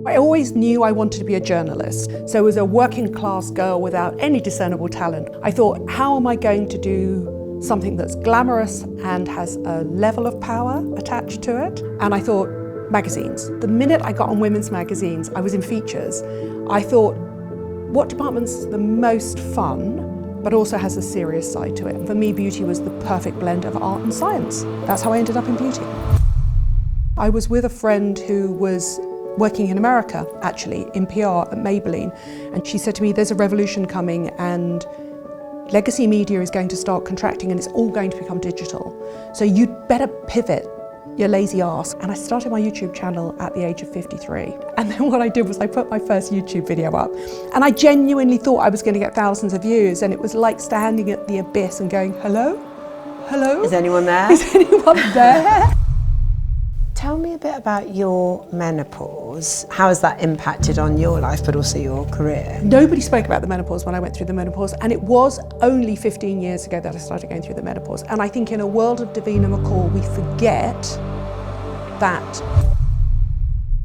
I always knew I wanted to be a journalist. So as a working class girl without any discernible talent, I thought, how am I going to do something that's glamorous and has a level of power attached to it? And I thought, magazines. The minute I got on women's magazines, I was in features. I thought, what department's the most fun, but also has a serious side to it? And for me, beauty was the perfect blend of art and science. That's how I ended up in beauty. I was with a friend who was working in America, actually, in PR at Maybelline. And she said to me, there's a revolution coming and legacy media is going to start contracting and it's all going to become digital. So you'd better pivot your lazy ass. And I started my YouTube channel at the age of 53. And then what I did was I put my first YouTube video up. And I genuinely thought I was going to get thousands of views. And it was like standing at the abyss and going, hello? Hello? Is anyone there? Is anyone there? Tell me a bit about your menopause. How has that impacted on your life, but also your career? Nobody spoke about the menopause when I went through the menopause, and it was only 15 years ago that I started going through the menopause. And I think in a world of Davina McCall, we forget that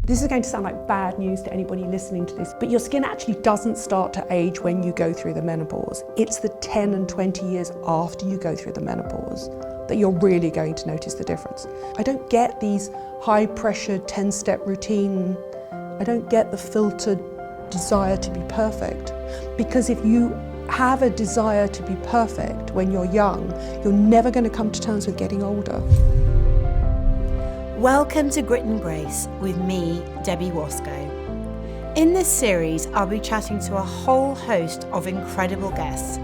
this is going to sound like bad news to anybody listening to this, but your skin actually doesn't start to age when you go through the menopause. It's the 10 and 20 years after you go through the menopause that you're really going to notice the difference. I don't get these high-pressure 10-step routine. I don't get the filtered desire to be perfect. Because if you have a desire to be perfect when you're young, you're never going to come to terms with getting older. Welcome to Grit and Grace with me, Debbie Wosskow. In this series, I'll be chatting to a whole host of incredible guests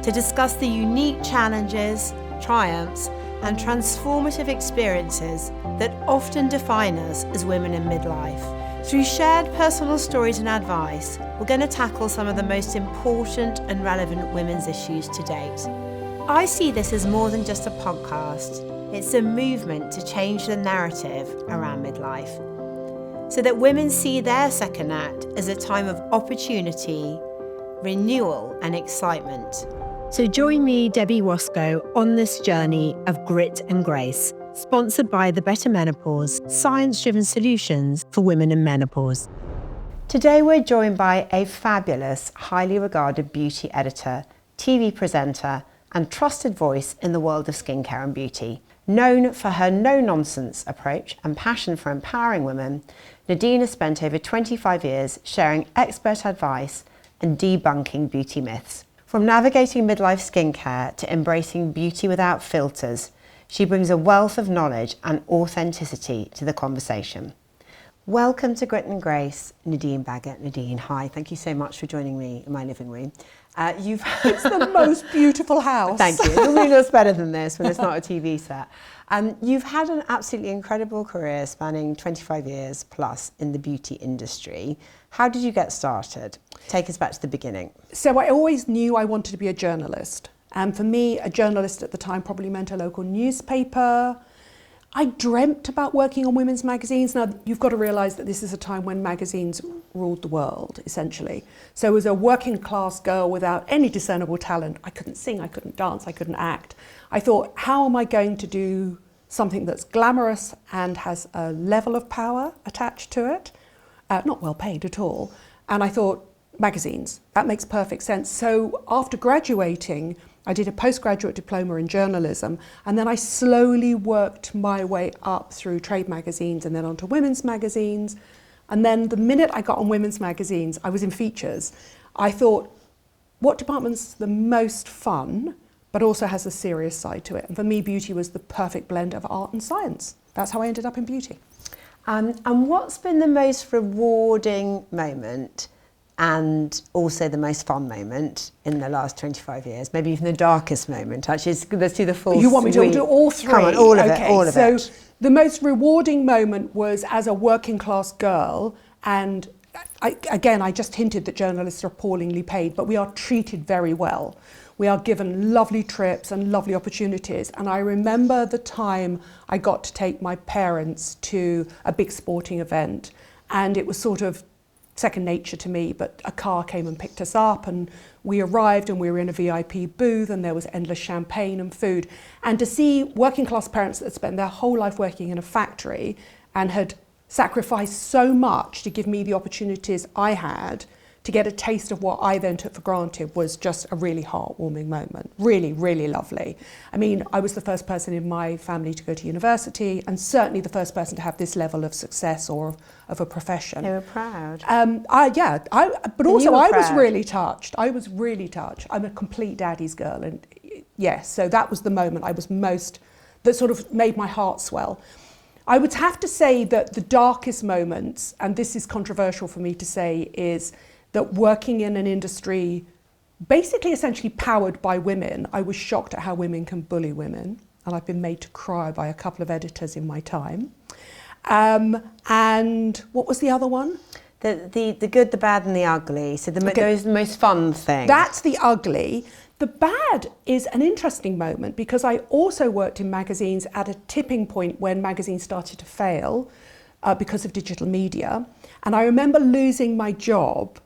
to discuss the unique challenges, triumphs, and transformative experiences that often define us as women in midlife. Through shared personal stories and advice, we're going to tackle some of the most important and relevant women's issues to date. I see this as more than just a podcast. It's a movement to change the narrative around midlife, so that women see their second act as a time of opportunity, renewal, and excitement. So join me, Debbie Wosskow, on this journey of grit and grace, sponsored by the Better Menopause, science-driven solutions for women in menopause. Today we're joined by a fabulous, highly regarded beauty editor, TV presenter, and trusted voice in the world of skincare and beauty. Known for her no-nonsense approach and passion for empowering women, Nadine has spent over 25 years sharing expert advice and debunking beauty myths. From navigating midlife skincare to embracing beauty without filters, she brings a wealth of knowledge and authenticity to the conversation. Welcome to Grit and Grace, Nadine Baggott. Nadine, hi, thank you so much for joining me in my living room. It's the most beautiful house. Thank you. It normally looks better than this when it's not a TV set. You've had an absolutely incredible career spanning 25 years plus in the beauty industry. How did you get started? Take us back to the beginning. So I always knew I wanted to be a journalist. And for me, a journalist at the time probably meant a local newspaper. I dreamt about working on women's magazines. Now, you've got to realise that this is a time when magazines ruled the world, essentially. So as a working class girl without any discernible talent, I couldn't sing, I couldn't dance, I couldn't act. I thought, how am I going to do something that's glamorous and has a level of power attached to it? Not well paid at all. And I thought, magazines, that makes perfect sense. So after graduating, I did a postgraduate diploma in journalism, and then I slowly worked my way up through trade magazines and then onto women's magazines. And then the minute I got on women's magazines, I was in features. I thought, what department's the most fun, but also has a serious side to it? And for me, beauty was the perfect blend of art and science. That's how I ended up in beauty. And what's been the most rewarding moment and also the most fun moment in the last 25 years? Maybe even the darkest moment. Actually, let's do the full. You want me to do all three? Come on, all of it. So the most rewarding moment was as a working class girl, and I just hinted that journalists are appallingly paid, but we are treated very well. We are given lovely trips and lovely opportunities. And I remember the time I got to take my parents to a big sporting event, and it was sort of second nature to me, but a car came and picked us up, and we arrived and we were in a VIP booth, and there was endless champagne and food. And to see working class parents that had spent their whole life working in a factory and had sacrificed so much to give me the opportunities I had to get a taste of what I then took for granted was just a really heartwarming moment. Really, really lovely. I mean, I was the first person in my family to go to university, and certainly the first person to have this level of success or of a profession. They were proud. But also I was really touched. I was really touched. I'm a complete daddy's girl, and yes, so that was the moment I was that sort of made my heart swell. I would have to say that the darkest moments, and this is controversial for me to say, is that working in an industry basically essentially powered by women, I was shocked at how women can bully women, and I've been made to cry by a couple of editors in my time. And what was the other one? The good, the bad and the ugly. So those are the most fun things. That's the ugly. The bad is an interesting moment because I also worked in magazines at a tipping point when magazines started to fail because of digital media. And I remember losing my job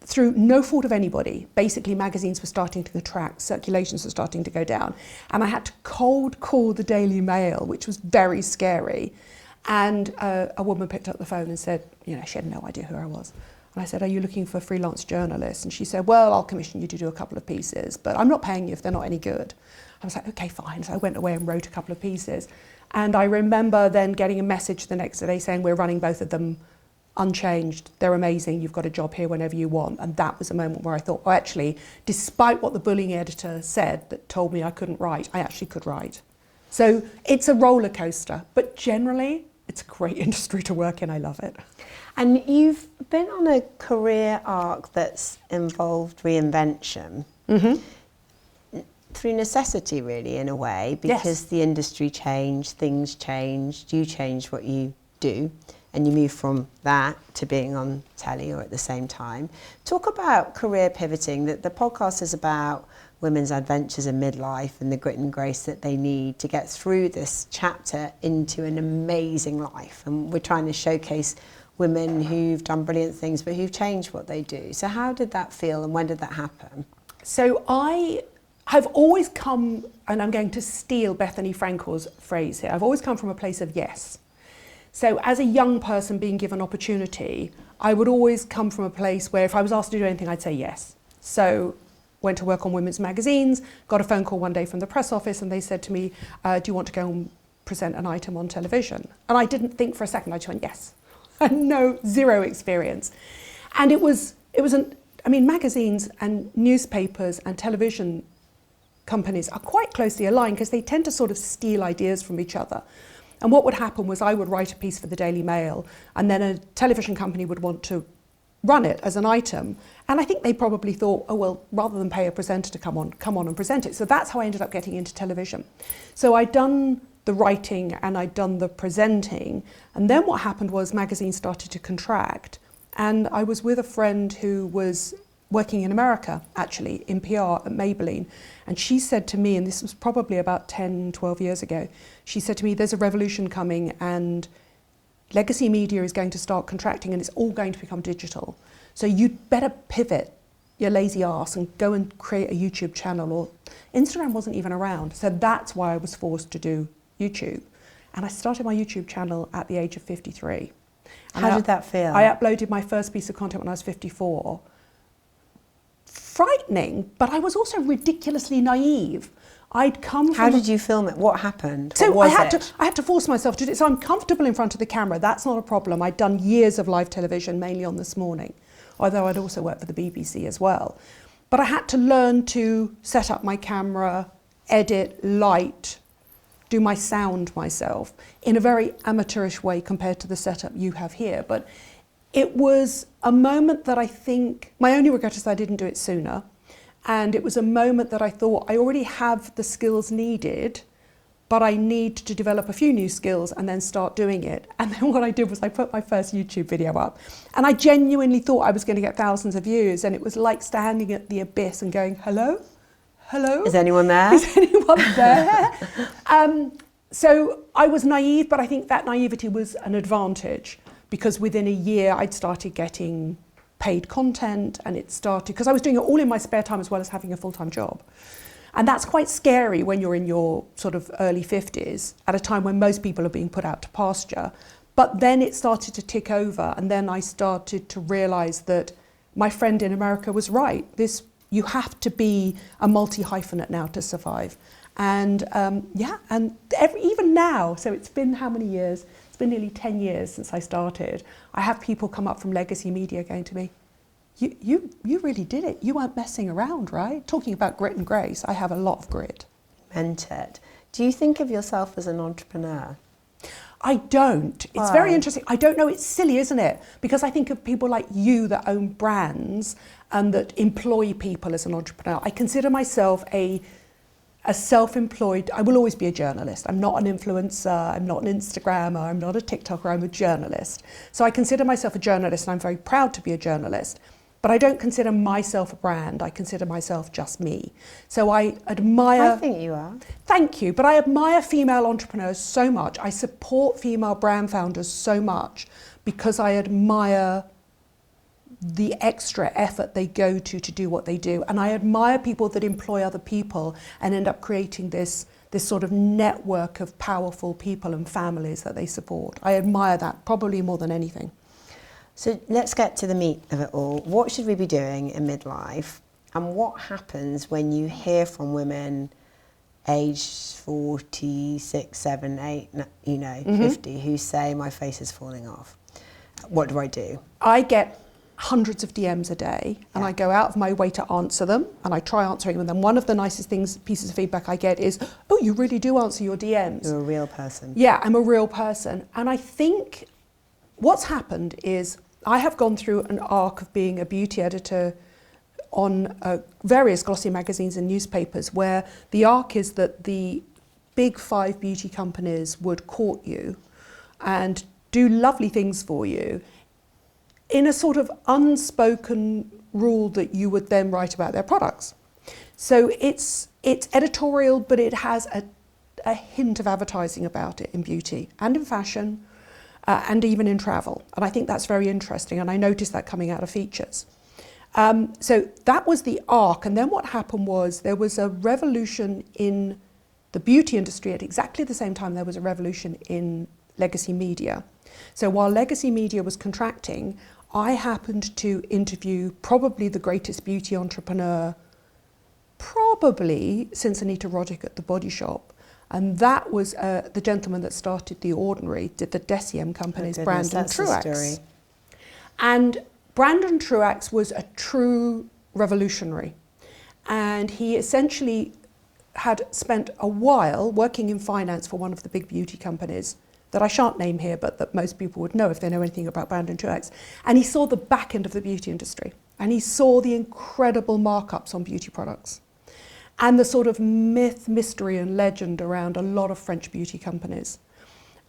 through no fault of anybody. Basically, magazines were starting to contract, circulations were starting to go down. And I had to cold call the Daily Mail, which was very scary. And a woman picked up the phone and said, she had no idea who I was. And I said, are you looking for freelance journalists? And she said, well, I'll commission you to do a couple of pieces, but I'm not paying you if they're not any good. I was like, okay, fine. So I went away and wrote a couple of pieces. And I remember then getting a message the next day saying, we're running both of them unchanged, they're amazing, you've got a job here whenever you want. And that was a moment where I thought, oh, actually, despite what the bullying editor said that told me I couldn't write, I actually could write. So it's a roller coaster, but generally it's a great industry to work in. I love it. And you've been on a career arc that's involved reinvention. Mm-hmm. Through necessity, really, in a way, because the industry changed, things changed, you changed what you do, and you move from that to being on telly or at the same time. Talk about career pivoting. The podcast is about women's adventures in midlife and the grit and grace that they need to get through this chapter into an amazing life. And we're trying to showcase women who've done brilliant things but who've changed what they do. So how did that feel and when did that happen? So I have always come, and I'm going to steal Bethany Frankel's phrase here, I've always come from a place of yes. So as a young person being given opportunity, I would always come from a place where if I was asked to do anything, I'd say yes. So went to work on women's magazines, got a phone call one day from the press office and they said to me, do you want to go and present an item on television? And I didn't think for a second, I just went yes. I had zero experience. And magazines and newspapers and television companies are quite closely aligned because they tend to sort of steal ideas from each other. And what would happen was I would write a piece for the Daily Mail and then a television company would want to run it as an item. And I think they probably thought, oh, well, rather than pay a presenter to come on and present it. So that's how I ended up getting into television. So I'd done the writing and I'd done the presenting. And then what happened was magazines started to contract. And I was with a friend who was working in America, actually, in PR at Maybelline. And she said to me, and this was probably about 10, 12 years ago, she said to me, there's a revolution coming and legacy media is going to start contracting and it's all going to become digital. So you'd better pivot your lazy arse and go and create a YouTube channel. Or Instagram wasn't even around. So that's why I was forced to do YouTube. And I started my YouTube channel at the age of 53. And How did that feel? I uploaded my first piece of content when I was 54. Frightening, but I was also ridiculously naive. I'd come from... How did you film it? What happened? So I had to force myself to do it. So I'm comfortable in front of the camera. That's not a problem. I'd done years of live television, mainly on This Morning, although I'd also worked for the BBC as well. But I had to learn to set up my camera, edit, light, do my sound myself in a very amateurish way compared to the setup you have here. But it was a moment that I think, my only regret is I didn't do it sooner. And it was a moment that I thought I already have the skills needed, but I need to develop a few new skills and then start doing it. And then what I did was I put my first YouTube video up and I genuinely thought I was going to get thousands of views. And it was like standing at the abyss and going, hello? Hello? Is anyone there? Is anyone there? So I was naive, but I think that naivety was an advantage because within a year I'd started getting paid content and it started, because I was doing it all in my spare time as well as having a full-time job. And that's quite scary when you're in your sort of early 50s at a time when most people are being put out to pasture. But then it started to tick over, and then I started to realise that my friend in America was right. You have to be a multi-hyphenate now to survive. And even now, so it's been how many years? It's been nearly 10 years since I started. I have people come up from legacy media going to me, you really did it. You weren't messing around, right? Talking about grit and grace, I have a lot of grit. Meant it. Do you think of yourself as an entrepreneur? I don't. It's very interesting. I don't know. It's silly, isn't it? Because I think of people like you that own brands and that employ people as an entrepreneur. I consider myself a self-employed, I will always be a journalist. I'm not an influencer, I'm not an Instagrammer, I'm not a TikToker, I'm a journalist. So I consider myself a journalist, and I'm very proud to be a journalist. But I don't consider myself a brand, I consider myself just me. So I admire... I think you are. Thank you, but I admire female entrepreneurs so much. I support female brand founders so much because I admire the extra effort they go to do what they do. And I admire people that employ other people and end up creating this sort of network of powerful people and families that they support. I admire that probably more than anything. So let's get to the meat of it all. What should we be doing in midlife? And what happens when you hear from women aged 46, 7, 8, 50 who say my face is falling off? What do I do? I get hundreds of DMs a day, and I go out of my way to answer them, and I try answering them. And then one of the nicest pieces of feedback I get is, oh, you really do answer your DMs. You're a real person. Yeah, I'm a real person. And I think what's happened is I have gone through an arc of being a beauty editor on various glossy magazines and newspapers, where the arc is that the big 5 beauty companies would court you and do lovely things for you in a sort of unspoken rule that you would then write about their products. So it's editorial, but it has a hint of advertising about it in beauty and in fashion and even in travel. And I think that's very interesting, and I noticed that coming out of features. So that was the arc, and then what happened was there was a revolution in the beauty industry at exactly the same time there was a revolution in legacy media. So while legacy media was contracting, I happened to interview probably the greatest beauty entrepreneur, probably since Anita Roddick at The Body Shop. And that was the gentleman that started The Ordinary, did the Deciem company's Brandon Truax. And Brandon Truax was a true revolutionary. And he essentially had spent a while working in finance for one of the big beauty companies that I shan't name here, but that most people would know if they know anything about Brandon Truax. And he saw the back end of the beauty industry. And he saw the incredible markups on beauty products and the sort of myth, mystery and legend around a lot of French beauty companies.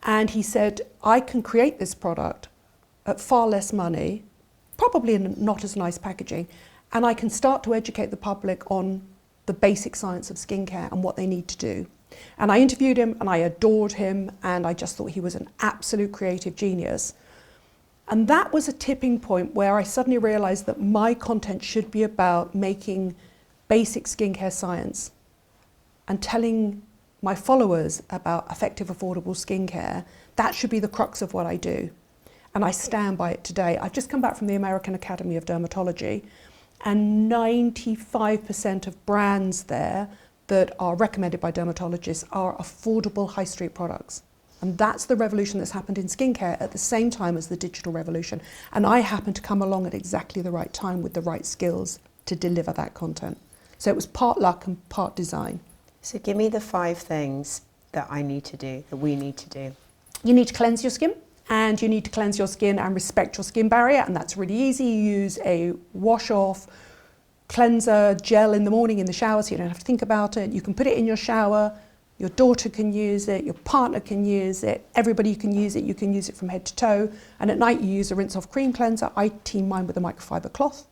And he said, I can create this product at far less money, probably in not as nice packaging, and I can start to educate the public on the basic science of skincare and what they need to do. And I interviewed him and I adored him, and I just thought he was an absolute creative genius. And that was a tipping point where I suddenly realized that my content should be about making basic skincare science and telling my followers about effective, affordable skincare. That should be the crux of what I do. And I stand by it today. I've just come back from the American Academy of Dermatology, and 95% of brands there that are recommended by dermatologists are affordable high street products. And that's the revolution that's happened in skincare at the same time as the digital revolution. And I happened to come along at exactly the right time with the right skills to deliver that content. So it was part luck and part design. So give me the 5 things that I need to do, that we need to do. You need to cleanse your skin, and you need to cleanse your skin and respect your skin barrier, and that's really easy. You use a wash-off cleanser gel in the morning in the shower, so you don't have to think about it. You can put it in your shower, your daughter can use it, your partner can use it, everybody can use it. You can use it from head to toe, and at night you use a rinse-off cream cleanser. I team mine with a microfiber cloth.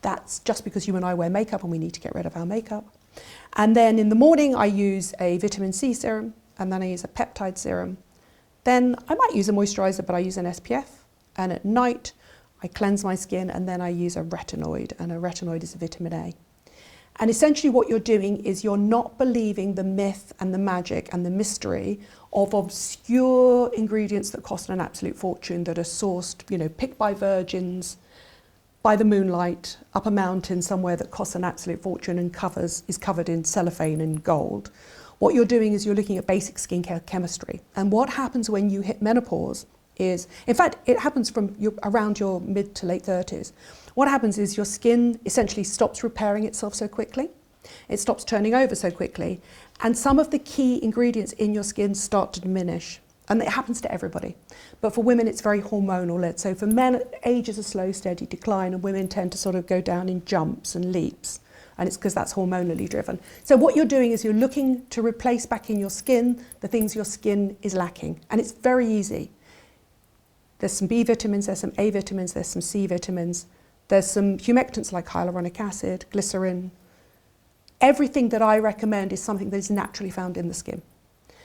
That's just because you and I wear makeup and we need to get rid of our makeup. And then in the morning I use a vitamin C serum, and then I use a peptide serum. Then I might use a moisturiser, but I use an SPF. And at night I cleanse my skin, and then I use a retinoid, and a retinoid is a vitamin A. And essentially what you're doing is you're not believing the myth and the magic and the mystery of obscure ingredients that cost an absolute fortune, that are sourced, picked by virgins, by the moonlight, up a mountain somewhere, that costs an absolute fortune and is covered in cellophane and gold. What you're doing is you're looking at basic skincare chemistry. And what happens when you hit menopause is, in fact, it happens from around your mid to late 30s. What happens is your skin essentially stops repairing itself so quickly. It stops turning over so quickly. And some of the key ingredients in your skin start to diminish. And it happens to everybody. But for women, it's very hormonal led. So for men, age is a slow, steady decline, and women tend to sort of go down in jumps and leaps. And it's because that's hormonally driven. So what you're doing is you're looking to replace back in your skin the things your skin is lacking. And it's very easy. There's some B vitamins, there's some A vitamins, there's some C vitamins. There's some humectants like hyaluronic acid, glycerin. Everything that I recommend is something that is naturally found in the skin.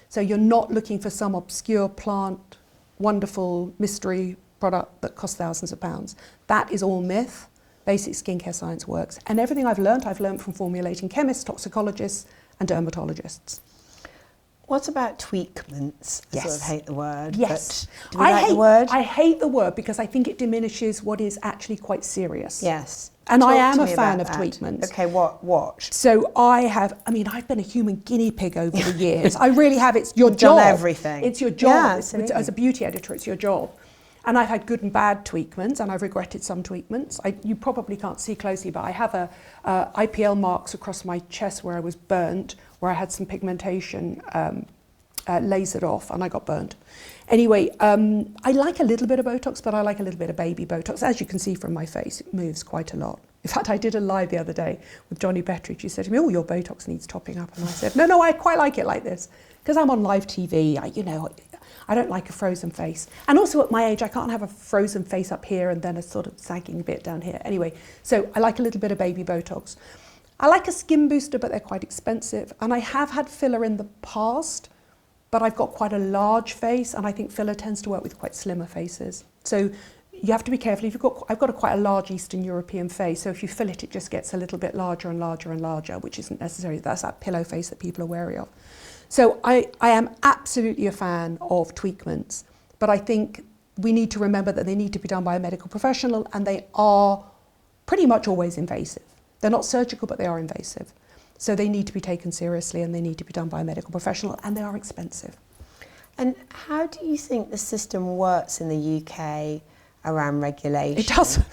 So you're not looking for some obscure plant, wonderful mystery product that costs thousands of pounds. That is all myth. Basic skincare science works. And everything I've learned from formulating chemists, toxicologists, and dermatologists. What about tweakments? I Yes. sort of hate the word. Yes. But do we like the word? I hate the word because I think it diminishes what is actually quite serious. Yes. And I Talk am to a me fan about of that. tweakments. Okay, what? So I've been a human guinea pig over the years. I really have. It's your You've job. done everything. It's your job. Yeah, It's absolutely. as a beauty editor, it's your job. And I've had good and bad tweakments, and I've regretted some tweakments. You probably can't see closely, but I have IPL marks across my chest where I was burnt, where I had some pigmentation lasered off, and I got burnt. Anyway, I like a little bit of Botox, but I like a little bit of baby Botox. As you can see from my face, it moves quite a lot. In fact, I did a live the other day with Johnny Bettridge. He said to me, "Oh, your Botox needs topping up." And I said, no, I quite like it like this. Because I'm on live TV, I don't like a frozen face. And also at my age, I can't have a frozen face up here and then a sort of sagging bit down here. Anyway, so I like a little bit of baby Botox. I like a skin booster, but they're quite expensive. And I have had filler in the past, but I've got quite a large face, and I think filler tends to work with quite slimmer faces. So you have to be careful. I've got quite a large Eastern European face, so if you fill it, it just gets a little bit larger and larger and larger, which isn't necessary. That's that pillow face that people are wary of. So I am absolutely a fan of tweakments, but I think we need to remember that they need to be done by a medical professional, and they are pretty much always invasive. They're not surgical, but they are invasive. So they need to be taken seriously, and they need to be done by a medical professional, and they are expensive. And how do you think the system works in the UK around regulation? It doesn't.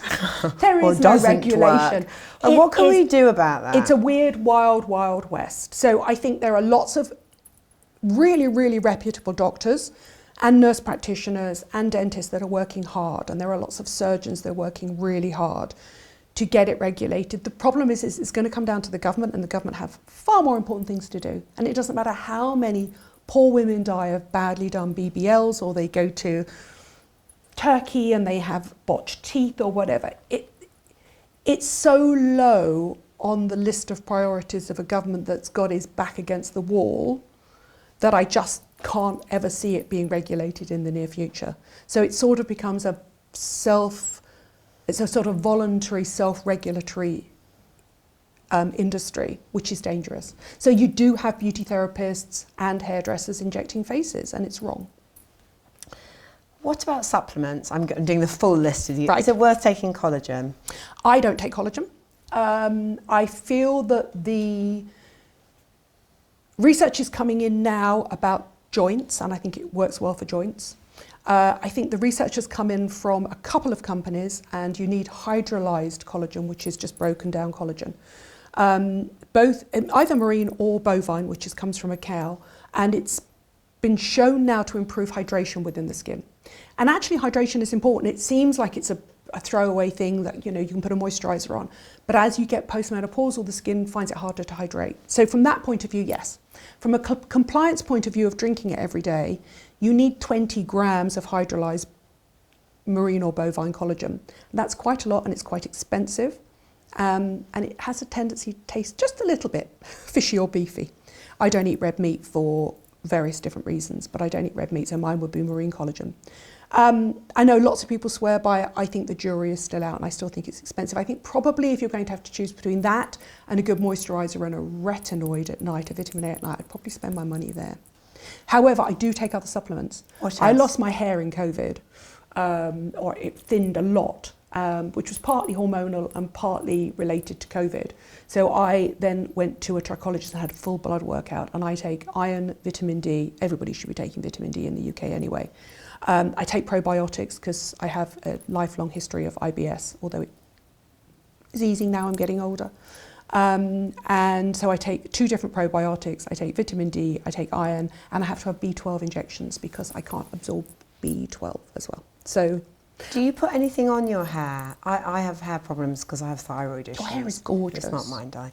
There Or is no doesn't regulation. work. And what can we do about that? It's a weird, wild, wild west. So I think there are lots of really, really reputable doctors and nurse practitioners and dentists that are working hard. And there are lots of surgeons that are working really hard to get it regulated. The problem is it's going to come down to the government, and the government have far more important things to do. And it doesn't matter how many poor women die of badly done BBLs, or they go to Turkey and they have botched teeth or whatever. It's so low on the list of priorities of a government that's got his back against the wall that I just can't ever see it being regulated in the near future. So it sort of becomes it's a sort of voluntary self-regulatory industry, which is dangerous. So you do have beauty therapists and hairdressers injecting faces, and it's wrong. What about supplements? I'm doing the full list of you. Right. Is it worth taking collagen? I don't take collagen. I feel that the research is coming in now about joints, and I think it works well for joints. I think the research has come in from a couple of companies, and you need hydrolyzed collagen, which is just broken down collagen. Both either marine or bovine, which comes from a cow, and it's been shown now to improve hydration within the skin. And actually hydration is important. It seems like it's a throwaway thing that you can put a moisturizer on, but as you get postmenopausal, the skin finds it harder to hydrate. So from that point of view, yes. From a compliance point of view of drinking it every day, you need 20 grams of hydrolyzed marine or bovine collagen. That's quite a lot, and it's quite expensive, and it has a tendency to taste just a little bit fishy or beefy. I don't eat red meat for various different reasons, but I don't eat red meat, so mine would be marine collagen. I know lots of people swear by it. I think the jury is still out and I still think it's expensive. I think probably if you're going to have to choose between that and a good moisturiser and a retinoid at night, a vitamin A at night, I'd probably spend my money there. However, I do take other supplements. I lost my hair in COVID, or it thinned a lot, which was partly hormonal and partly related to COVID. So I then went to a trichologist and had a full blood workout, and I take iron, vitamin D. Everybody should be taking vitamin D in the UK anyway. I take probiotics because I have a lifelong history of IBS, although it is easing now, I'm getting older. And so I take 2 different probiotics. I take vitamin D, I take iron, and I have to have B12 injections because I can't absorb B12 as well. So, do you put anything on your hair? I have hair problems because I have thyroid issues. your hair is gorgeous. It's not mine, Di.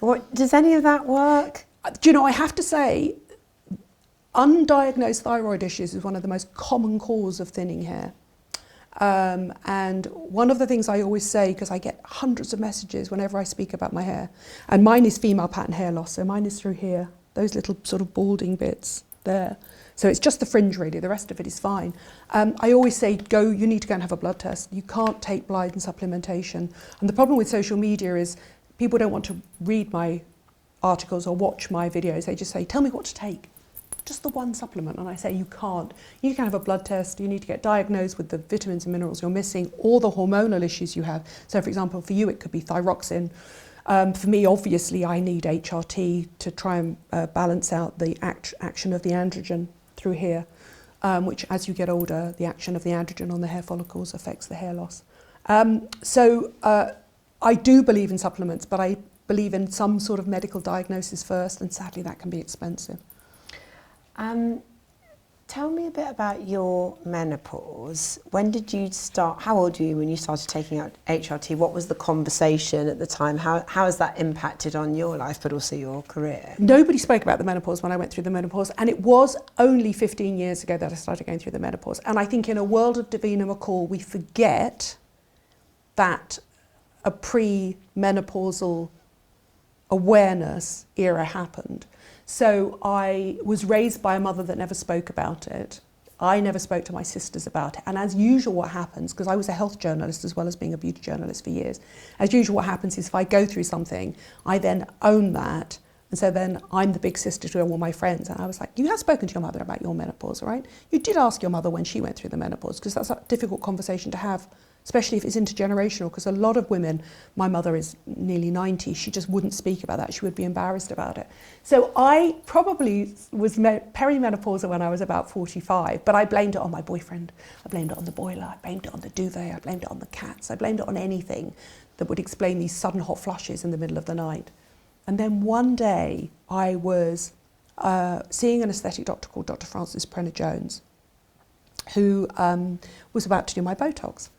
But does any of that work? Do you know, I have to say, undiagnosed thyroid issues is one of the most common causes of thinning hair. And one of the things I always say, because I get hundreds of messages whenever I speak about my hair, and mine is female pattern hair loss, so mine is through here, those little sort of balding bits there. So it's just the fringe really, the rest of it is fine. I always say, you need to go and have a blood test. You can't take blind supplementation. And the problem with social media is people don't want to read my articles or watch my videos. They just say, tell me what to take. Just the one supplement. And I say, you can't. You need to have a blood test. You need to get diagnosed with the vitamins and minerals you're missing or the hormonal issues you have. So for example, for you, it could be thyroxine. For me, obviously, I need HRT to try and balance out the action of the androgen through here, which as you get older, the action of the androgen on the hair follicles affects the hair loss. So I do believe in supplements, but I believe in some sort of medical diagnosis first, and sadly that can be expensive. Tell me a bit about your menopause. When did you start? How old were you when you started taking out HRT? What was the conversation at the time? How has that impacted on your life, but also your career? Nobody spoke about the menopause when I went through the menopause, and it was only 15 years ago that I started going through the menopause. And I think in a world of Davina McCall, we forget that a pre-menopausal awareness era happened. So I was raised by a mother that never spoke about it. I never spoke to my sisters about it. And as usual what happens, because I was a health journalist as well as being a beauty journalist for years, as usual what happens is if I go through something, I then own that. And so then I'm the big sister to all my friends. And I was like, you have spoken to your mother about your menopause, right? You did ask your mother when she went through the menopause, because that's a difficult conversation to have, especially if it's intergenerational, because a lot of women, my mother is nearly 90, she just wouldn't speak about that. She would be embarrassed about it. So I probably was perimenopausal when I was about 45, but I blamed it on my boyfriend. I blamed it on the boiler. I blamed it on the duvet. I blamed it on the cats. I blamed it on anything that would explain these sudden hot flushes in the middle of the night. And then one day I was seeing an aesthetic doctor called Dr. Frances Prenner-Jones, who was about to do my Botox.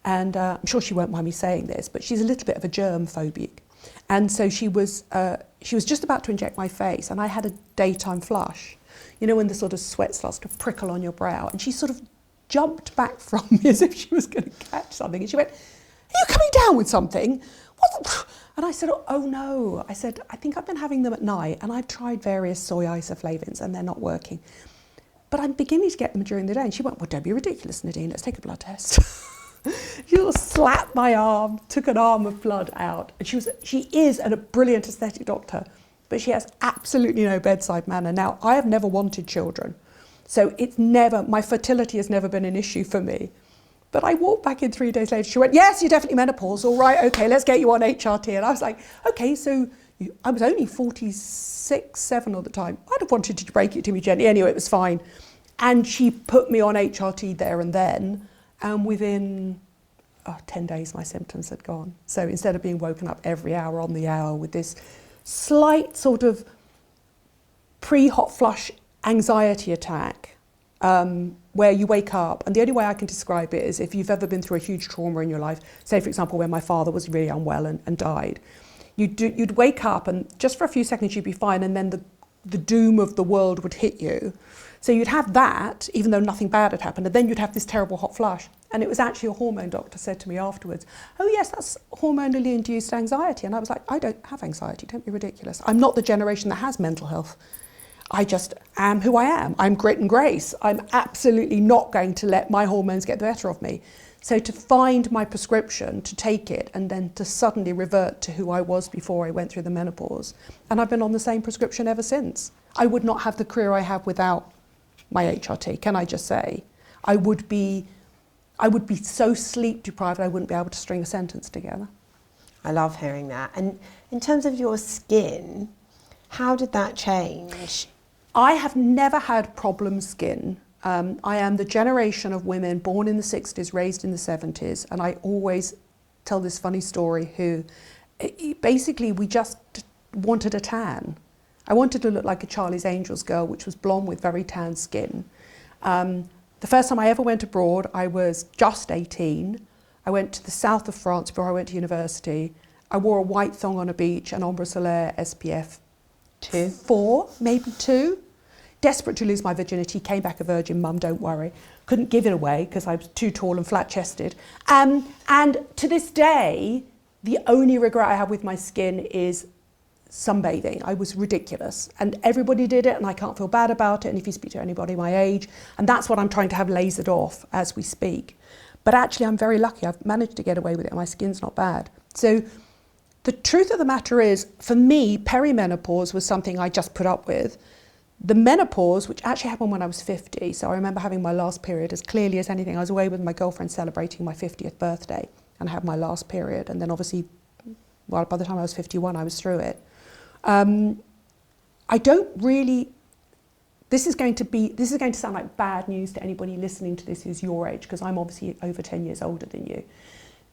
And I'm sure she won't mind me saying this, but she's a little bit of a germ phobic. And so she was just about to inject my face, and I had a daytime flush. You know, when the sort of sweat starts to prickle on your brow. And she sort of jumped back from me as if she was going to catch something. And she went, are you coming down with something? What? And I said, oh no. I said, I think I've been having them at night, and I've tried various soy isoflavones, and they're not working. But I'm beginning to get them during the day. And she went, well, don't be ridiculous, Nadine. Let's take a blood test. She sort of slapped my arm, took an arm of blood out. And she is a brilliant aesthetic doctor, but she has absolutely no bedside manner. Now, I have never wanted children, so my fertility has never been an issue for me. But I walked back in 3 days later. She went, yes, you're definitely menopausal. Right, okay, let's get you on HRT. And I was like, okay, so I was only 46, 7 at the time. I'd have wanted to break it to me gently. Anyway, it was fine. And she put me on HRT there and then. And within 10 days, my symptoms had gone. So instead of being woken up every hour on the hour with this slight sort of pre-hot flush anxiety attack, where you wake up, and the only way I can describe it is if you've ever been through a huge trauma in your life, say for example when my father was really unwell and died, you'd wake up and just for a few seconds you'd be fine, and then the doom of the world would hit you. So you'd have that, even though nothing bad had happened, and then you'd have this terrible hot flush. And it was actually a hormone doctor said to me afterwards, oh yes, that's hormonally induced anxiety. And I was like, I don't have anxiety, don't be ridiculous. I'm not the generation that has mental health. I just am who I am. I'm grit and grace. I'm absolutely not going to let my hormones get the better of me. So to find my prescription, to take it, and then to suddenly revert to who I was before I went through the menopause. And I've been on the same prescription ever since. I would not have the career I have without my HRT, can I just say? I would be so sleep deprived I wouldn't be able to string a sentence together. I love hearing that. And in terms of your skin, how did that change? I have never had problem skin. I am the generation of women born in the 60s, raised in the 70s, and I always tell this funny story who, basically we just wanted a tan. I wanted to look like a Charlie's Angels girl, which was blonde with very tan skin. The first time I ever went abroad, I was just 18. I went to the south of France before I went to university. I wore a white thong on a beach and ombre solaire SPF 4, maybe 2. Desperate to lose my virginity, came back a virgin, mum, don't worry. Couldn't give it away because I was too tall and flat-chested. And to this day, the only regret I have with my skin is sunbathing. I was ridiculous. And everybody did it and I can't feel bad about it. And if you speak to anybody my age, and that's what I'm trying to have lasered off as we speak. But actually I'm very lucky. I've managed to get away with it and my skin's not bad. So the truth of the matter is, for me, perimenopause was something I just put up with. The menopause, which actually happened when I was 50, so I remember having my last period as clearly as anything. I was away with my girlfriend celebrating my 50th birthday and I had my last period. And then obviously, well, by the time I was 51, I was through it. I don't really, this is going to sound like bad news to anybody listening to this who's your age, because I'm obviously over 10 years older than you.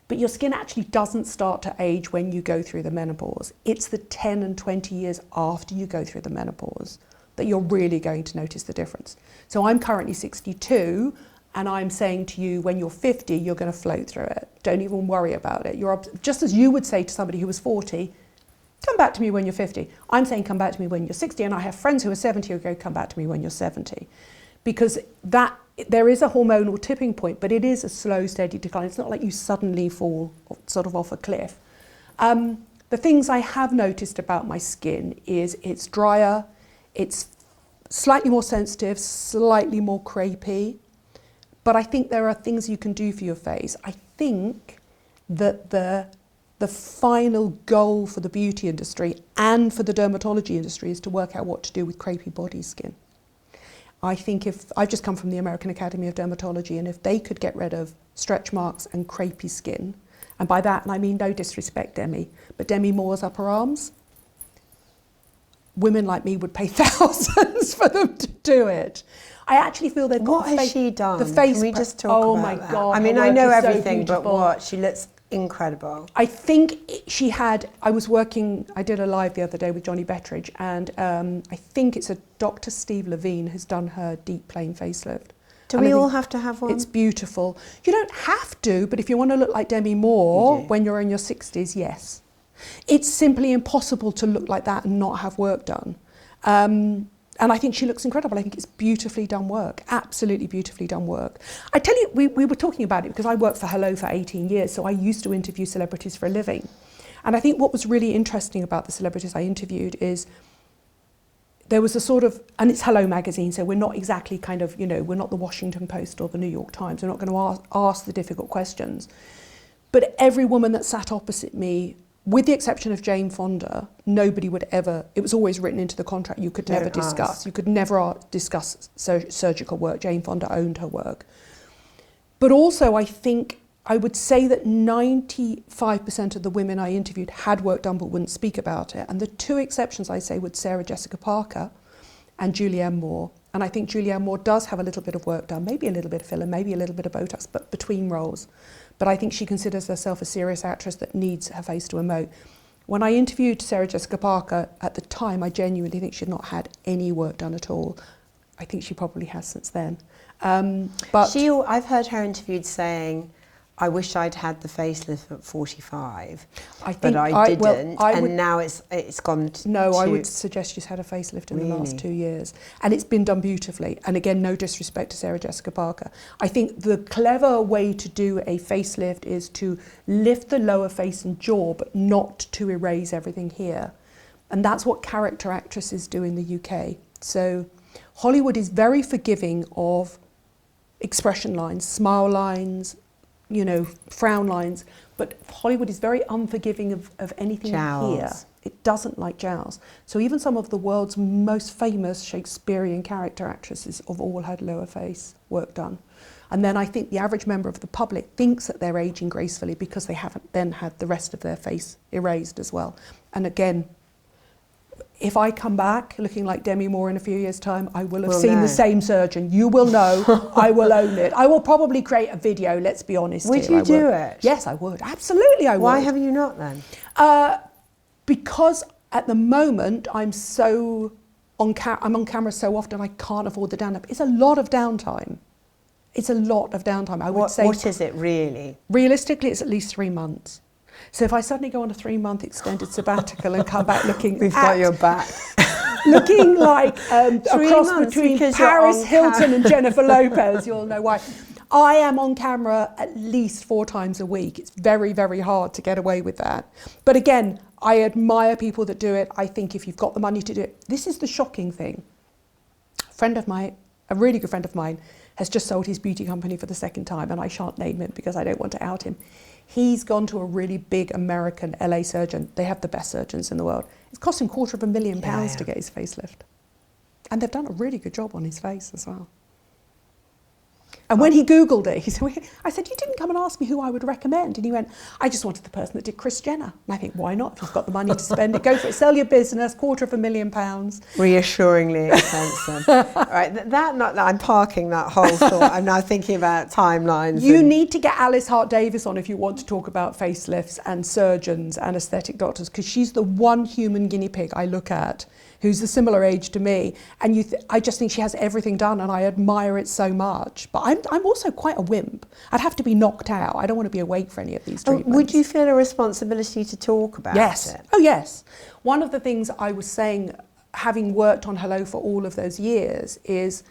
But your skin actually doesn't start to age when you go through the menopause. It's the 10 and 20 years after you go through the menopause that you're really going to notice the difference. So I'm currently 62 and I'm saying to you, when you're 50, you're going to float through it. Don't even worry about it. Just as you would say to somebody who was 40, come back to me when you're 50. I'm saying come back to me when you're 60, and I have friends who are 70 who go, come back to me when you're 70. Because there is a hormonal tipping point, but it is a slow, steady decline. It's not like you suddenly fall sort of off a cliff. The things I have noticed about my skin is it's drier, it's slightly more sensitive, slightly more crepey. But I think there are things you can do for your face. I think that the final goal for the beauty industry and for the dermatology industry is to work out what to do with crepey body skin. I think I've just come from the American Academy of Dermatology, and if they could get rid of stretch marks and crepey skin, and by that I mean no disrespect, Demi, but Demi Moore's upper arms, women like me would pay thousands for them to do it. I actually feel they've got... What has she done? The face... Can we just talk about that? Oh my God. I mean, I know everything, but what? She looks incredible. I think she had... I did a live the other day with Johnny Bettridge, and I think it's a Dr. Steve Levine who's done her deep plane facelift. Do we all have to have one? It's beautiful. You don't have to, but if you want to look like Demi Moore when you're in your 60s, yes. It's simply impossible to look like that and not have work done. And I think she looks incredible. I think it's beautifully done work, absolutely beautifully done work. I tell you, we were talking about it because I worked for Hello for 18 years, so I used to interview celebrities for a living. And I think what was really interesting about the celebrities I interviewed is there was a sort of, and it's Hello magazine, so we're not exactly kind of, we're not the Washington Post or the New York Times. We're not going to ask the difficult questions. But every woman that sat opposite me, with the exception of Jane Fonda, nobody would ever, it was always written into the contract, you could never discuss. You could never discuss surgical work. Jane Fonda owned her work. But also I think, I would say that 95% of the women I interviewed had work done but wouldn't speak about it. And the two exceptions I say were Sarah Jessica Parker and Julianne Moore. And I think Julianne Moore does have a little bit of work done, maybe a little bit of filler, maybe a little bit of Botox, but between roles. But I think she considers herself a serious actress that needs her face to emote. When I interviewed Sarah Jessica Parker at the time, I genuinely think she'd not had any work done at all. I think she probably has since then. But I've heard her interviewed saying, I wish I'd had the facelift at 45, but I didn't, and now it's gone to... No, I would suggest she's had a facelift in the last 2 years, and it's been done beautifully. And again, no disrespect to Sarah Jessica Parker. I think the clever way to do a facelift is to lift the lower face and jaw, but not to erase everything here. And that's what character actresses do in the UK. So Hollywood is very forgiving of expression lines, smile lines, you know, frown lines, but Hollywood is very unforgiving of anything here. It doesn't like jowls. So even some of the world's most famous Shakespearean character actresses have all had lower face work done. And then I think the average member of the public thinks that they're aging gracefully because they haven't then had the rest of their face erased as well. And again, if I come back looking like Demi Moore in a few years' time, I will have seen the same surgeon. You will know. I will own it. I will probably create a video, let's be honest. Would you do it? Yes, I would. Absolutely, I would. Why have you not then? Because at the moment, I'm on camera so often, I can't afford the downtime. It's a lot of downtime. It's a lot of downtime. I would say. What is it really? Realistically, it's at least 3 months. So if I suddenly go on a 3-month extended sabbatical and come back looking We've got your back. looking like a cross months between Paris Hilton and Jennifer Lopez, you'll know why. I am on camera at least 4 times a week. It's very, very hard to get away with that. But again, I admire people that do it. I think if you've got the money to do it, this is the shocking thing. A friend of mine, a really good friend of mine, has just sold his beauty company for the 2nd time, and I shan't name him because I don't want to out him. He's gone to a really big American LA surgeon. They have the best surgeons in the world. It's cost him £250,000 to get his facelift. And they've done a really good job on his face as well. And when he Googled it, I said, you didn't come and ask me who I would recommend. And he went, I just wanted the person that did Kris Jenner. And I think, why not? If you've got the money to spend it, go for it. Sell your business, £250,000. Reassuringly expensive. All right, I'm parking that whole thought. I'm now thinking about timelines. You need to get Alice Hart-Davis on if you want to talk about facelifts and surgeons and aesthetic doctors, because she's the one human guinea pig I look at who's a similar age to me, and I just think she has everything done, and I admire it so much. But I'm also quite a wimp. I'd have to be knocked out. I don't want to be awake for any of these treatments. Would you feel a responsibility to talk about it? Oh, yes. One of the things I was saying, having worked on Hello for all of those years, is,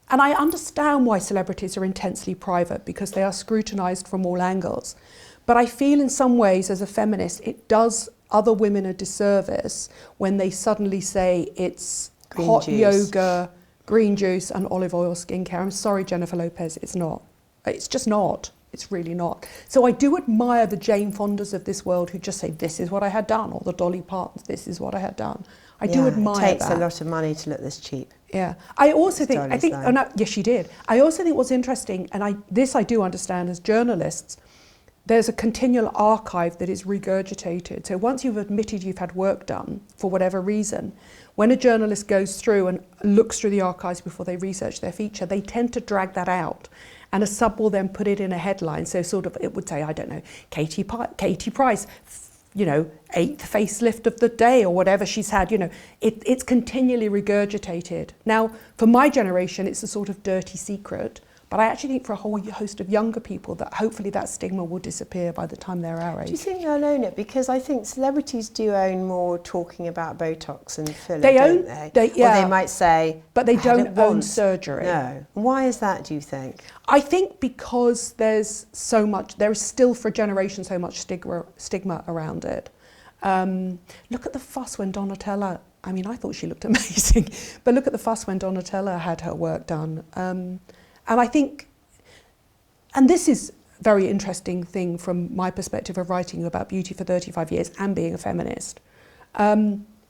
and I understand why celebrities are intensely private, because they are scrutinised from all angles. But I feel in some ways, as a feminist, it does other women a disservice when they suddenly say it's hot yoga, green juice and olive oil skincare. I'm sorry, Jennifer Lopez, it's not. It's just not. It's really not. So I do admire the Jane Fondas of this world who just say, this is what I had done, or the Dolly Partons, this is what I had done. I do admire that. It takes a lot of money to look this cheap. Yeah. I also think, yes, she did. I also think what's interesting, and I do understand as journalists, there's a continual archive that is regurgitated. So once you've admitted you've had work done, for whatever reason, when a journalist goes through and looks through the archives before they research their feature, they tend to drag that out. And a sub will then put it in a headline. So sort of, it would say, I don't know, Katie Price, you know, 8th facelift of the day, or whatever she's had, you know, it's continually regurgitated. Now, for my generation, it's a sort of dirty secret. But I actually think for a whole host of younger people that hopefully that stigma will disappear by the time they're our age. Do you think they'll own it? Because I think celebrities do own more talking about Botox and filler, don't they? Or they might say... But they don't own surgery. No. Why is that, do you think? I think because there is still for a generation so much stigma around it. Look at the fuss when Donatella... I mean, I thought she looked amazing. But look at the fuss when Donatella had her work done. And I think, and this is a very interesting thing from my perspective of writing about beauty for 35 years and being a feminist,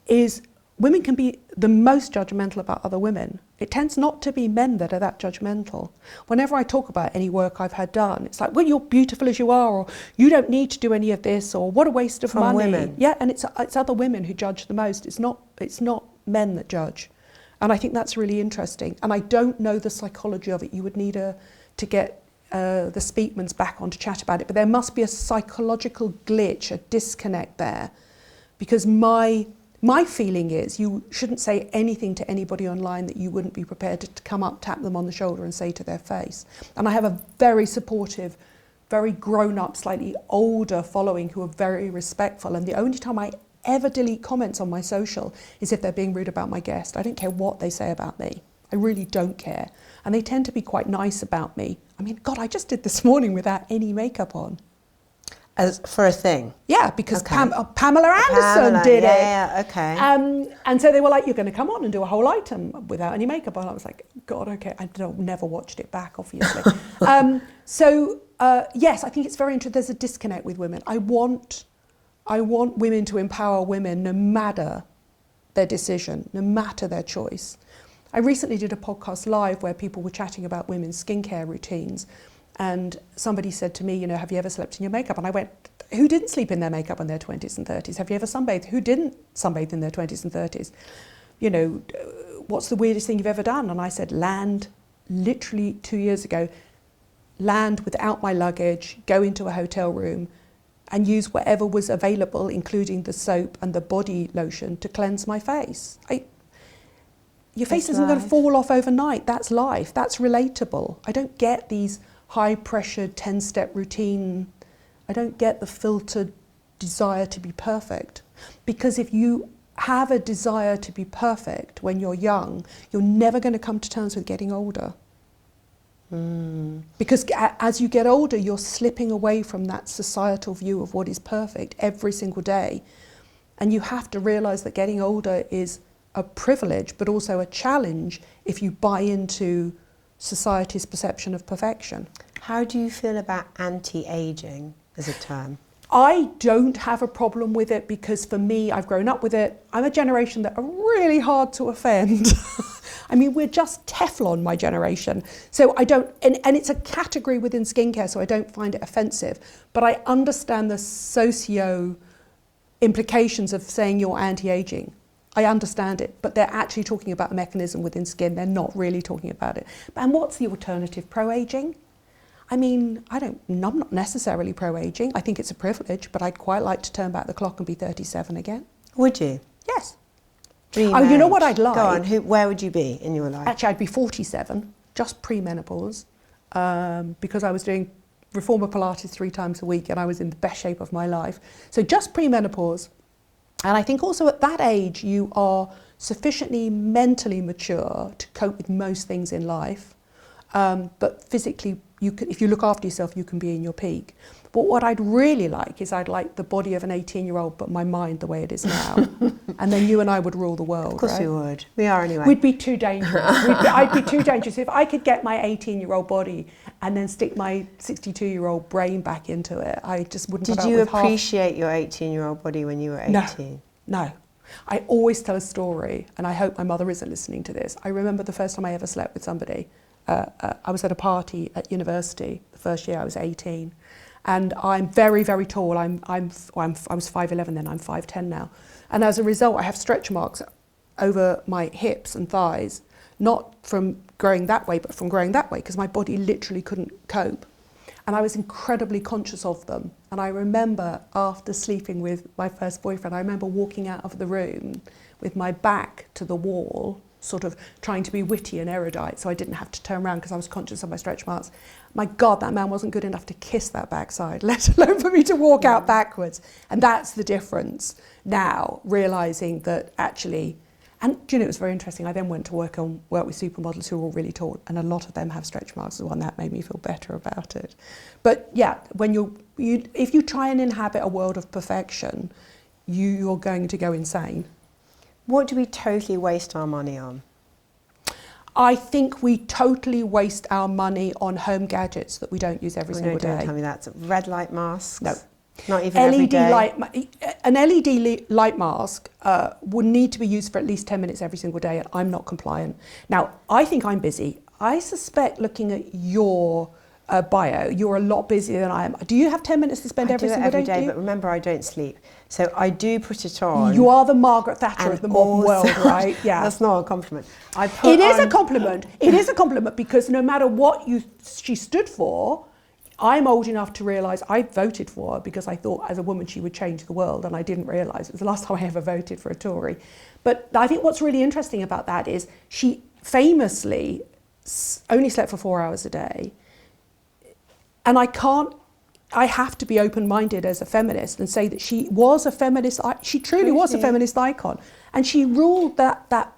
is women can be the most judgmental about other women. It tends not to be men that are that judgmental. Whenever I talk about any work I've had done, it's like, well, you're beautiful as you are, or you don't need to do any of this, or what a waste of money. Women. Yeah, and it's other women who judge the most. It's not men that judge. And I think that's really interesting. And I don't know the psychology of it. You would need to get the Speakmans back on to chat about it. But there must be a psychological glitch, a disconnect there. Because my feeling is you shouldn't say anything to anybody online that you wouldn't be prepared to come up, tap them on the shoulder and say to their face. And I have a very supportive, very grown-up, slightly older following who are very respectful. And the only time I ever delete comments on my social is if they're being rude about my guest. I don't care what they say about me. I really don't care. And they tend to be quite nice about me. I mean, God, I just did this morning without any makeup on. As for a thing? Yeah, because Okay. Pamela Anderson did it. Yeah, okay. And so they were like, you're going to come on and do a whole item without any makeup. And I was like, God, okay. Never watched it back, obviously. Yes, I think it's very interesting. There's a disconnect with women. I want women to empower women no matter their decision, no matter their choice. I recently did a podcast live where people were chatting about women's skincare routines. And somebody said to me, you know, have you ever slept in your makeup? And I went, who didn't sleep in their makeup in their 20s and 30s? Have you ever sunbathed? Who didn't sunbathe in their 20s and 30s? You know, what's the weirdest thing you've ever done? And I said, land, literally 2 years ago, land without my luggage, go into a hotel room and use whatever was available, including the soap and the body lotion, to cleanse my face. Your face isn't going to fall off overnight. That's life. That's relatable. I don't get these high-pressured 10-step routine. I don't get the filtered desire to be perfect. Because if you have a desire to be perfect when you're young, you're never going to come to terms with getting older. Because as you get older, you're slipping away from that societal view of what is perfect every single day. And you have to realise that getting older is a privilege, but also a challenge if you buy into society's perception of perfection. How do you feel about anti-aging as a term? I don't have a problem with it because for me, I've grown up with it. I'm a generation that are really hard to offend. I mean, we're just Teflon, my generation. So I don't, and it's a category within skincare, so I don't find it offensive. But I understand the socio implications of saying you're anti-aging. I understand it, but they're actually talking about a mechanism within skin. They're not really talking about it. And what's the alternative? Pro-aging? I mean, I'm not necessarily pro-aging. I think it's a privilege, but I'd quite like to turn back the clock and be 37 again. Would you? Yes. Dream Oh, you know age. what I'd like? Go on, where would you be in your life? Actually, I'd be 47, just pre-menopause, because I was doing reformer Pilates 3 times a week and I was in the best shape of my life. So just pre-menopause. And I think also at that age, you are sufficiently mentally mature to cope with most things in life. But physically, if you look after yourself, you can be in your peak. But what I'd really like is I'd like the body of an 18-year-old, but my mind the way it is now. And then you and I would rule the world, Of course right? we would. We are anyway. We'd be too dangerous. I'd be too dangerous. If I could get my 18-year-old body and then stick my 62-year-old brain back into it, I just wouldn't put up Did you with half. appreciate your 18-year-old body when you were 18? No. I always tell a story, and I hope my mother isn't listening to this. I remember the first time I ever slept with somebody. I was at a party at university the first year I was 18, and I'm very, very tall. I was 5'11" then, I'm 5'10" now, and as a result I have stretch marks over my hips and thighs, not from growing that way, but from growing that way, because my body literally couldn't cope, and I was incredibly conscious of them. And I remember after sleeping with my first boyfriend, I remember walking out of the room with my back to the wall, sort of trying to be witty and erudite so I didn't have to turn around because I was conscious of my stretch marks. My God, that man wasn't good enough to kiss that backside, let alone for me to walk out backwards. And that's the difference now, realising that actually, and do you know, it was very interesting. I then went to work with supermodels who were all really tall, and a lot of them have stretch marks as well, and that made me feel better about it. But yeah, when if you try and inhabit a world of perfection, you're going to go insane. What do we totally waste our money on? I think we totally waste our money on home gadgets that we don't use every single day. Don't tell me that. Red light masks? No. Not even every day? An LED light mask would need to be used for at least 10 minutes every single day, and I'm not compliant. Now, I think I'm busy. I suspect, looking at your bio, you're a lot busier than I am. Do you have 10 minutes to spend every single day? I do it every day, but remember, I don't sleep. So I do put it on. You are the Margaret Thatcher of the modern world, right? Yeah. That's not a compliment. It is a compliment. It is a compliment, because no matter what she stood for, I'm old enough to realise I voted for her because I thought as a woman she would change the world, and I didn't realise. It was the last time I ever voted for a Tory. But I think what's really interesting about that is she famously only slept for 4 hours a day. And I have to be open-minded as a feminist and say that she was a feminist. She truly was a feminist icon. And she ruled that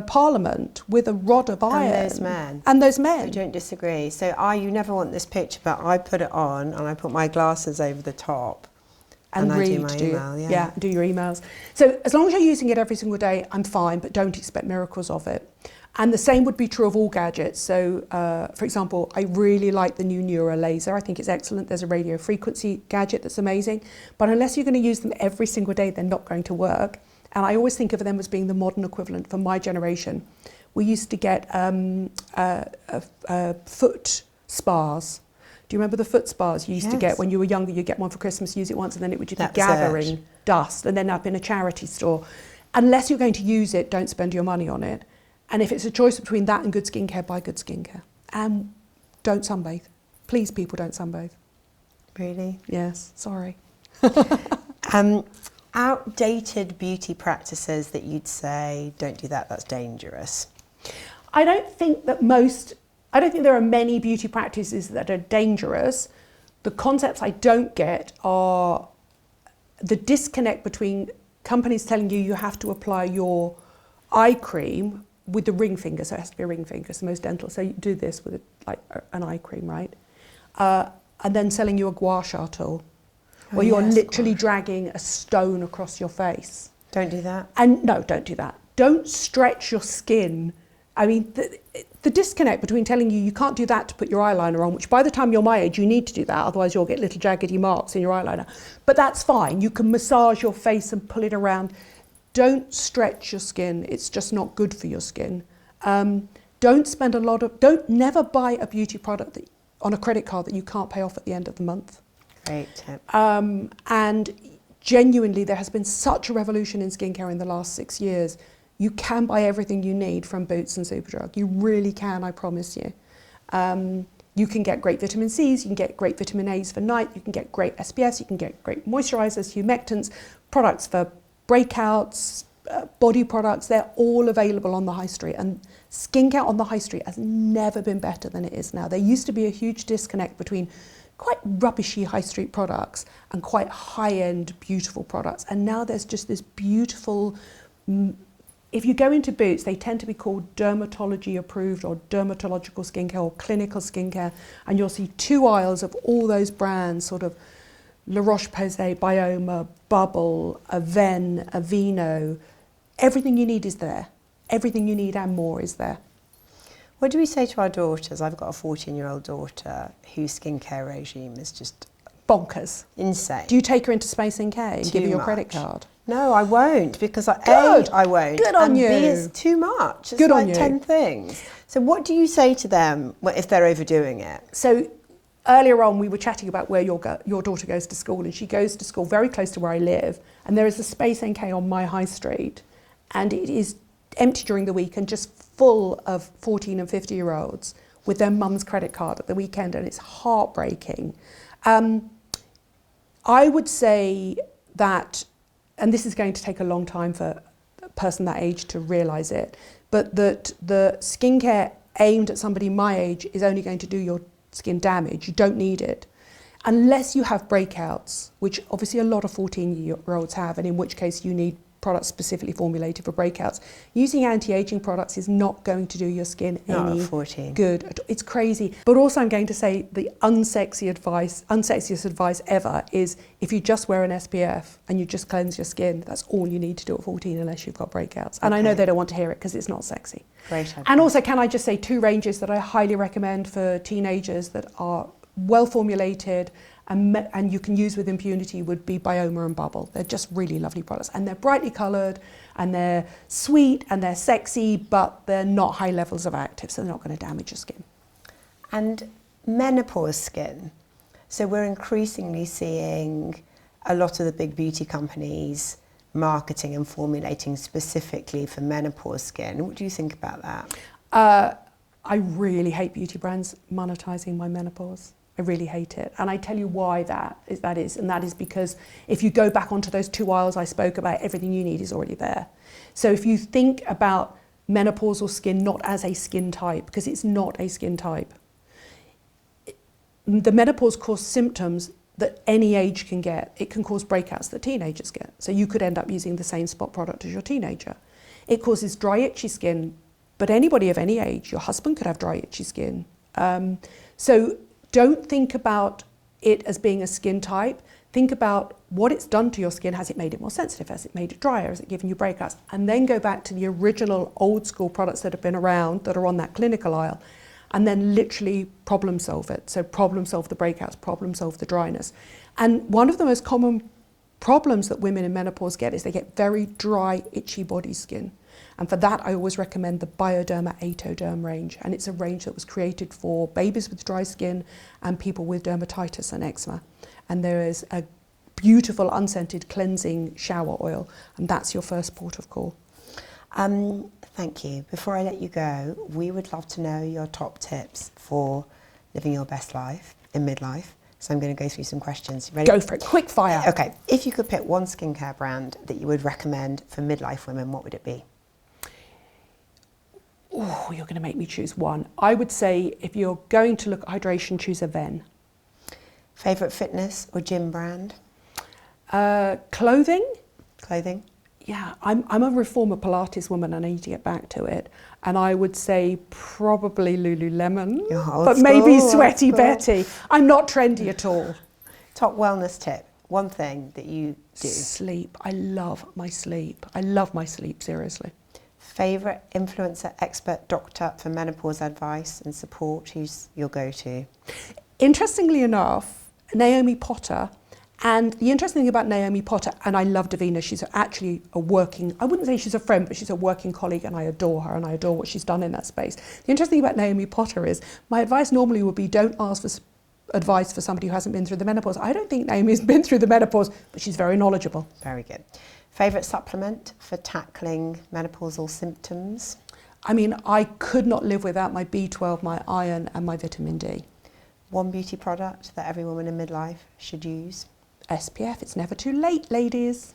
Parliament with a rod of iron. And those men. And those men. I don't disagree. So you never want this picture, but I put it on and I put my glasses over the top. And I do my email, yeah, do your emails. So as long as you're using it every single day, I'm fine, but don't expect miracles of it. And the same would be true of all gadgets. So, for example, I really like the new Neura laser. I think it's excellent. There's a radio frequency gadget that's amazing. But unless you're going to use them every single day, they're not going to work. And I always think of them as being the modern equivalent for my generation. We used to get foot spas. Do you remember the foot spas you used to get when you were younger? You get one for Christmas, use it once, and then it would just be gathering dust and then up in a charity store. Unless you're going to use it, don't spend your money on it. And if it's a choice between that and good skincare, buy good skincare. And don't sunbathe. Please, people, don't sunbathe. Really? Yes, sorry. Outdated beauty practices that you'd say, don't do that, that's dangerous. I don't think there are many beauty practices that are dangerous. The concepts I don't get are the disconnect between companies telling you have to apply your eye cream with the ring finger, so it has to be a ring finger, so most dental, so you do this with an eye cream, right? And then selling you a gua sha tool, where you're literally dragging a stone across your face. Don't do that. And no, don't do that. Don't stretch your skin. I mean, the disconnect between telling you can't do that to put your eyeliner on, which by the time you're my age, you need to do that, otherwise you'll get little jaggedy marks in your eyeliner. But that's fine. You can massage your face and pull it around. Don't stretch your skin. It's just not good for your skin. Never buy a beauty product on a credit card that you can't pay off at the end of the month. Great tip. And genuinely, there has been such a revolution in skincare in the last 6 years. You can buy everything you need from Boots and Superdrug. You really can, I promise you. You can get great vitamin Cs, you can get great vitamin As for night, you can get great SPFs, you can get great moisturizers, humectants, products for breakouts, body products. They're all available on the high street. And skincare on the high street has never been better than it is now. There used to be a huge disconnect between quite rubbishy high street products and quite high-end, beautiful products. And now there's just this beautiful... If you go into Boots, they tend to be called dermatology approved or dermatological skincare or clinical skincare, and you'll see 2 aisles of all those brands, sort of La Roche-Posay, Bioma, Bubble, Aven, Aveeno. Everything you need is there. Everything you need and more is there. What do we say to our daughters? I've got a 14-year-old daughter whose skincare regime is just bonkers. Insane. Do you take her into Space NK and Too give her your much. credit card? No, I won't, because I won't. Good on and you. B, it's too much. It's Good like on you. 10 things. So what do you say to them if they're overdoing it? So earlier on, we were chatting about where your daughter goes to school, and she goes to school very close to where I live, and there is a Space NK on my high street, and it is empty during the week and just full of 14 and 50-year-olds with their mum's credit card at the weekend, and it's heartbreaking. I would say that, and this is going to take a long time for a person that age to realise it, but that the skincare aimed at somebody my age is only going to do your skin damage. You don't need it. Unless you have breakouts, which obviously a lot of 14-year-olds have, and in which case you need products specifically formulated for breakouts. Using anti-aging products is not going to do your skin any good. It's crazy. But also I'm going to say the unsexiest advice ever is if you just wear an SPF and you just cleanse your skin, that's all you need to do at 14 unless you've got breakouts. And I know they don't want to hear it because it's not sexy. Great idea. And also, can I just say 2 ranges that I highly recommend for teenagers that are well formulated and you can use with impunity would be Bioma and Bubble. They're just really lovely products, and they're brightly coloured and they're sweet and they're sexy, but they're not high levels of active, so they're not going to damage your skin. And menopause skin. So we're increasingly seeing a lot of the big beauty companies marketing and formulating specifically for menopause skin. What do you think about that? I really hate beauty brands monetising my menopause. I really hate it. And I tell you why that is because if you go back onto those 2 aisles I spoke about, everything you need is already there. So if you think about menopausal skin not as a skin type, because it's not a skin type, the menopause causes symptoms that any age can get. It can cause breakouts that teenagers get. So you could end up using the same spot product as your teenager. It causes dry, itchy skin, but anybody of any age, your husband could have dry, itchy skin. So don't think about it as being a skin type. Think about what it's done to your skin. Has it made it more sensitive? Has it made it drier? Has it given you breakouts? And then go back to the original old school products that have been around, that are on that clinical aisle, and then literally problem solve it. So problem solve the breakouts, problem solve the dryness. And one of the most common problems that women in menopause get is they get very dry, itchy body skin. And for that, I always recommend the Bioderma Atoderm range. And it's a range that was created for babies with dry skin and people with dermatitis and eczema. And there is a beautiful unscented cleansing shower oil, and that's your first port of call. Thank you. Before I let you go, we would love to know your top tips for living your best life in midlife. So I'm going to go through some questions. Ready? Go for it, quick fire. Okay, if you could pick one skincare brand that you would recommend for midlife women, what would it be? Oh, you're going to make me choose one. I would say if you're going to look at hydration, choose a Ven. Favourite fitness or gym brand? Clothing? Clothing? Yeah, I'm a reformer Pilates woman and I need to get back to it. And I would say probably Lululemon, but maybe Sweaty Betty. I'm not trendy at all. Top wellness tip, one thing that you do? Sleep. I love my sleep. I love my sleep, seriously. Favourite influencer, expert, doctor for menopause advice and support? Who's your go-to? Interestingly enough, Naomi Potter. And the interesting thing about Naomi Potter, and I love Davina, she's actually a working, I wouldn't say she's a friend, but she's a working colleague, and I adore her and I adore what she's done in that space. The interesting thing about Naomi Potter is, my advice normally would be don't ask for advice for somebody who hasn't been through the menopause. I don't think Naomi's been through the menopause, but she's very knowledgeable. Very good. Favourite supplement for tackling menopausal symptoms? I mean, I could not live without my B12, my iron and my vitamin D. One beauty product that every woman in midlife should use? SPF, it's never too late, ladies.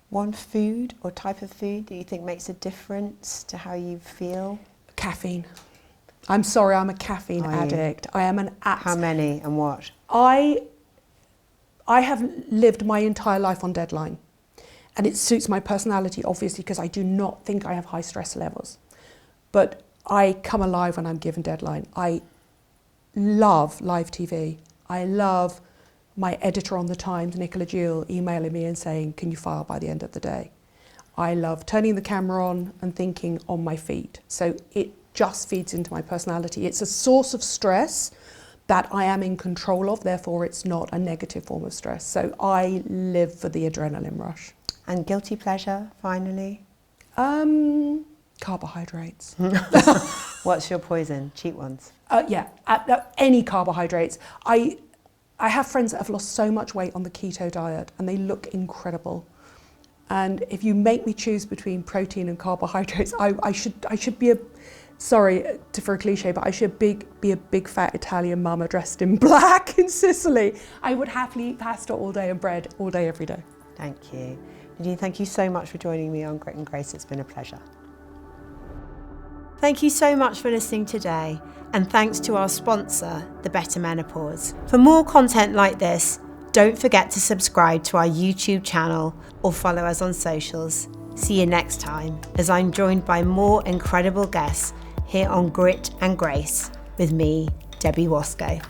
One food or type of food that you think makes a difference to how you feel? Caffeine. I'm sorry, I'm a caffeine addict. I am an How many and what? I have lived my entire life on deadline. And it suits my personality, obviously, because I do not think I have high stress levels. But I come alive when I'm given deadline. I love live TV. I love my editor on The Times, Nicola Gill, emailing me and saying, can you file by the end of the day? I love turning the camera on and thinking on my feet. So it just feeds into my personality. It's a source of stress that I am in control of, therefore it's not a negative form of stress. So I live for the adrenaline rush. And guilty pleasure, finally? Carbohydrates. What's your poison? Cheap ones? Any carbohydrates. I have friends that have lost so much weight on the keto diet and they look incredible. And if you make me choose between protein and carbohydrates, I should be sorry for a cliche, but I should be a big fat Italian mama dressed in black in Sicily. I would happily eat pasta all day and bread all day, every day. Thank you. Nadine, thank you so much for joining me on Grit and Grace. It's been a pleasure. Thank you so much for listening today, and thanks to our sponsor, The Better Menopause. For more content like this, don't forget to subscribe to our YouTube channel or follow us on socials. See you next time, as I'm joined by more incredible guests here on Grit and Grace with me, Debbie Wosskow.